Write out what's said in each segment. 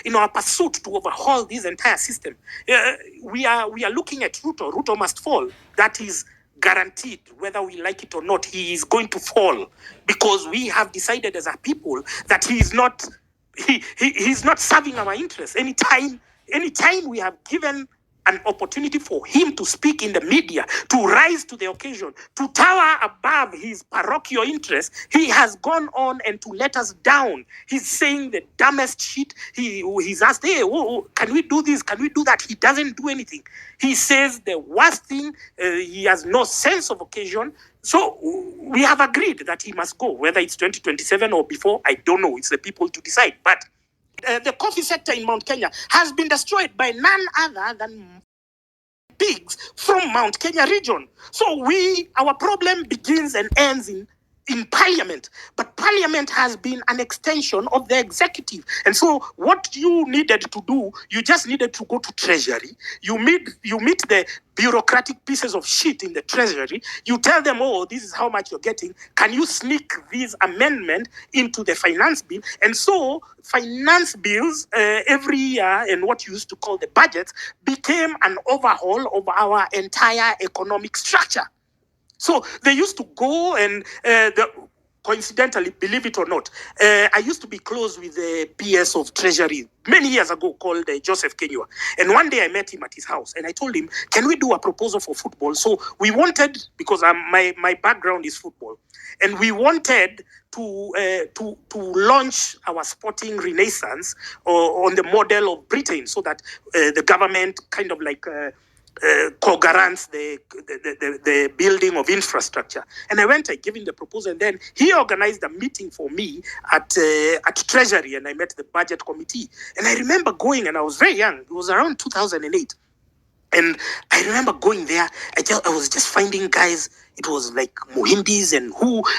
in our pursuit to overhaul this entire system. We are looking at Ruto. Ruto must fall. That is guaranteed, whether we like it or not. He is going to fall because we have decided as a people that he is not he's not serving our interests. Anytime we have given an opportunity for him to speak in the media, to rise to the occasion, to tower above his parochial interests, he has gone on and to let us down. He's saying the dumbest shit. He's asked, hey, can we do this? Can we do that? He doesn't do anything. He says the worst thing. He has no sense of occasion. So we have agreed that he must go, whether it's 2027 or before, I don't know. It's the people to decide. But the coffee sector in Mount Kenya has been destroyed by none other than pigs from Mount Kenya region. So our problem begins and ends in Parliament. But Parliament has been an extension of the executive. And so what you needed to do, you just needed to go to Treasury. You meet the bureaucratic pieces of shit in the Treasury. You tell them, oh, this is how much you're getting. Can you sneak this amendment into the finance bill? And so finance bills every year and what you used to call the budget became an overhaul of our entire economic structure. So they used to go and coincidentally, believe it or not, I used to be close with the PS of Treasury many years ago called Joseph Kenyua. And one day I met him at his house and I told him, can we do a proposal for football? So we wanted, because my background is football, and we wanted to launch our sporting renaissance on the model of Britain, so that the government kind of like co-guarants the building of infrastructure. And I gave him the proposal, and then he organized a meeting for me at Treasury, and I met the budget committee. And I remember going, and I was very young. It was around 2008. And I remember going there. I was just finding guys. It was like Muhindis and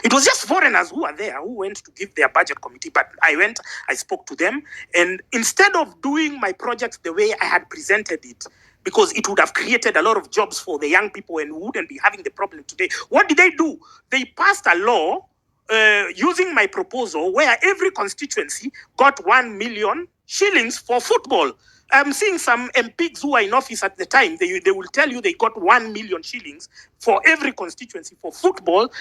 it was just foreigners who were there, who went to give their budget committee. But I went, I spoke to them. And instead of doing my project the way I had presented it, because it would have created a lot of jobs for the young people and we wouldn't be having the problem today, what did they do? They passed a law using my proposal where every constituency got 1 million shillings for football. I'm seeing some MPs who are in office at the time, they will tell you they got 1 million shillings for every constituency for football.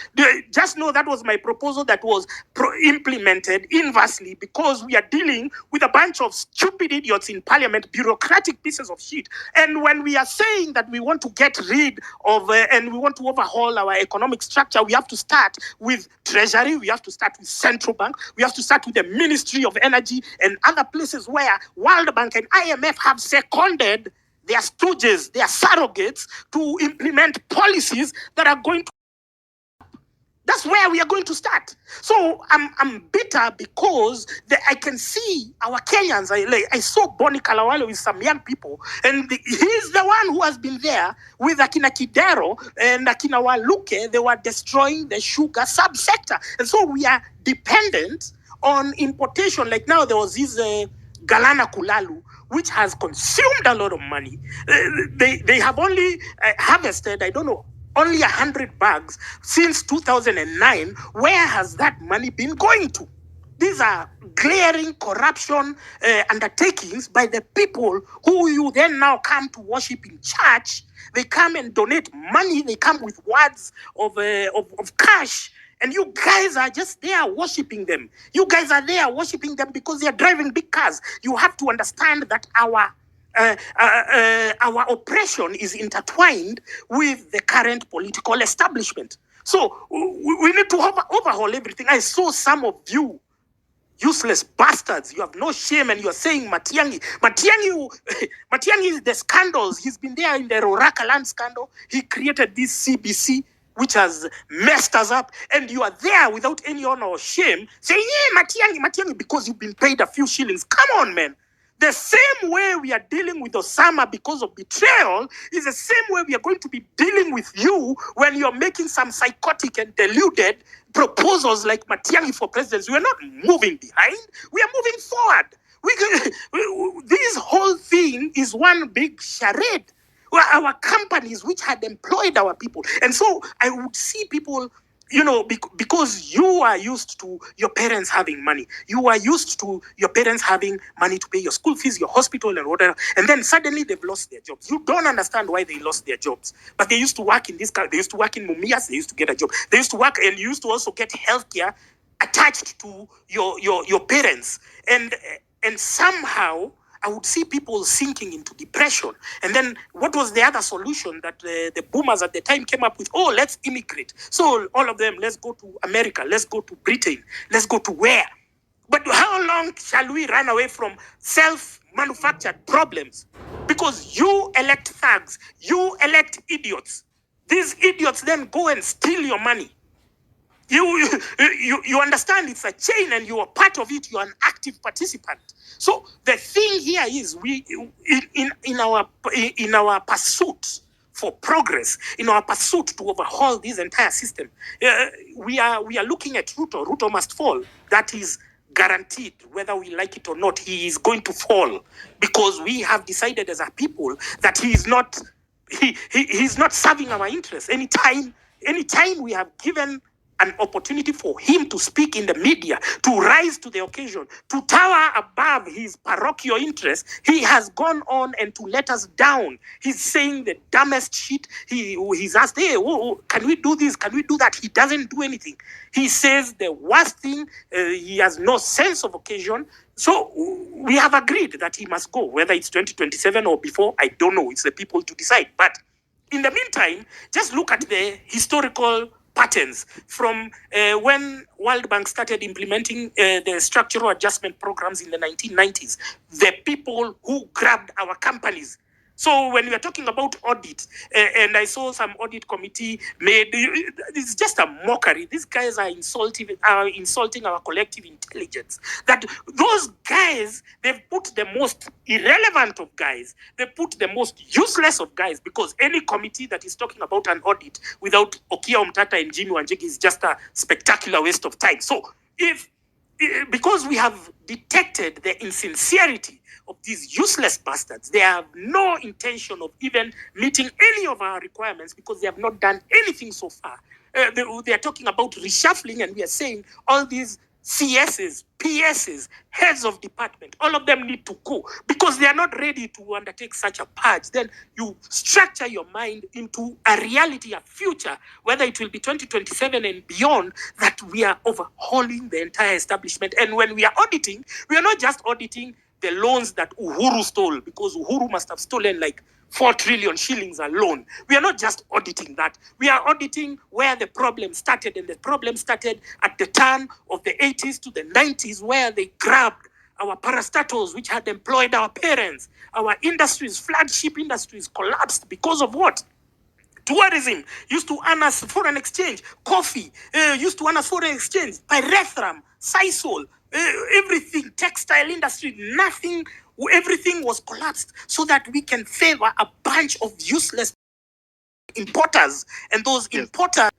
Just know that was my proposal that was implemented inversely, because we are dealing with a bunch of stupid idiots in Parliament, bureaucratic pieces of shit. And when we are saying that we want to get rid of and we want to overhaul our economic structure, we have to start with Treasury, we have to start with Central Bank, we have to start with the Ministry of Energy and other places where World Bank and IMF have seconded their stooges, their surrogates, to implement policies that are going to. That's where we are going to start. So I'm bitter because I can see our Kenyans. I saw Bonnie Kalawale with some young people, and he's the one who has been there with Akina Kidero and Akina Waluke. They were destroying the sugar subsector. And so we are dependent on importation. Like now there was this Galana Kulalu, which has consumed a lot of money. They have only harvested, I don't know, only 100 bags since 2009. Where has that money been going to? These are glaring corruption undertakings by the people who you then now come to worship in church. They come and donate money. They come with words of cash. And you guys are just there worshiping them. You guys are there worshiping them because they are driving big cars. You have to understand that our oppression is intertwined with the current political establishment. So we need to overhaul everything. I saw some of you useless bastards. You have no shame, and you are saying Matiang'i. Matiang'i is the scandals. He's been there in the Roraka land scandal. He created this CBC, which has messed us up, and you are there without any honor or shame saying, yeah, Matiang'i, because you've been paid a few shillings. Come on, man. The same way we are dealing with Osama because of betrayal is the same way we are going to be dealing with you when you're making some psychotic and deluded proposals like Matiang'i for presidency. We are not moving behind. We are moving forward. This whole thing is one big charade. Our companies which had employed our people. And so I would see people because you are used to your parents having money. You are used to your parents having money to pay your school fees, your hospital, and whatever. And then suddenly they've lost their jobs. You don't understand why they lost their jobs. But they used to work in this car. They used to work in Mumias. They used to get a job. They used to work, and you used to also get healthcare attached to your parents. And somehow I would see people sinking into depression. And then what was the other solution that the boomers at the time came up with? Oh, let's immigrate. So all of them, let's go to America, let's go to Britain, let's go to where? But how long shall we run away from self-manufactured problems? Because you elect thugs, you elect idiots. These idiots then go and steal your money. You understand it's a chain and you are part of it. You are an active participant. So the thing here is we in our pursuit for progress, in our pursuit to overhaul this entire system, we are looking at Ruto. Ruto must fall. That is guaranteed, whether we like it or not. He is going to fall because we have decided as a people that he is not he's not serving our interests. Anytime we have given an opportunity for him to speak in the media, to rise to the occasion, to tower above his parochial interests, he has gone on and to let us down. He's saying the dumbest shit. He's asked, hey, can we do this? Can we do that? He doesn't do anything. He says the worst thing. He has no sense of occasion. So we have agreed that he must go, whether it's 2027 or before, I don't know. It's the people to decide. But in the meantime, just look at the historical patterns from when World Bank started implementing the structural adjustment programs in the 1990s. The people who grabbed our companies. So when we are talking about audit, and I saw some audit committee made, it's just a mockery. These guys are insulting our collective intelligence. That those guys, they've put the most irrelevant of guys, they put the most useless of guys, because any committee that is talking about an audit without Okia Omtata and Jimmy Wanjigi is just a spectacular waste of time. So because we have detected the insincerity of these useless bastards, they have no intention of even meeting any of our requirements because they have not done anything so far. They are talking about reshuffling, and we are saying all these CSs, PSs, heads of department, all of them need to go because they are not ready to undertake such a purge. Then you structure your mind into a reality, a future, whether it will be 2027 and beyond, that we are overhauling the entire establishment. And when we are auditing, we are not just auditing the loans that Uhuru stole, because Uhuru must have stolen like 4 trillion shillings alone. We are not just auditing that. We are auditing where the problem started, and the problem started at the turn of the 80s to the 90s, where they grabbed our parastatals, which had employed our parents. Our industries, flagship industries, collapsed because of what? Tourism used to earn us foreign exchange. Coffee used to earn us foreign exchange. Pyrethrum, Sisal, everything, textile industry, nothing, everything was collapsed so that we can favor a bunch of useless importers. And those importers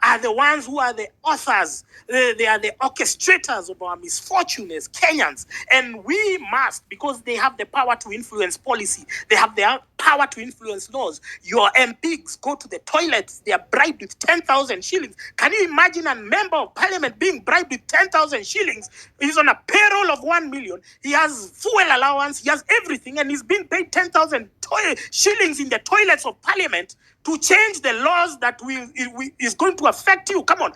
are the ones who are the authors. They are the orchestrators of our misfortune as Kenyans. And we must, because they have the power to influence policy, they have the power to influence laws. Your MPs go to the toilets, they are bribed with 10,000 shillings. Can you imagine a member of parliament being bribed with 10,000 shillings? He's on a payroll of 1 million. He has fuel allowance, he has everything, and he's being paid 10,000 shillings in the toilets of parliament to change the laws that is going to affect you. Come on.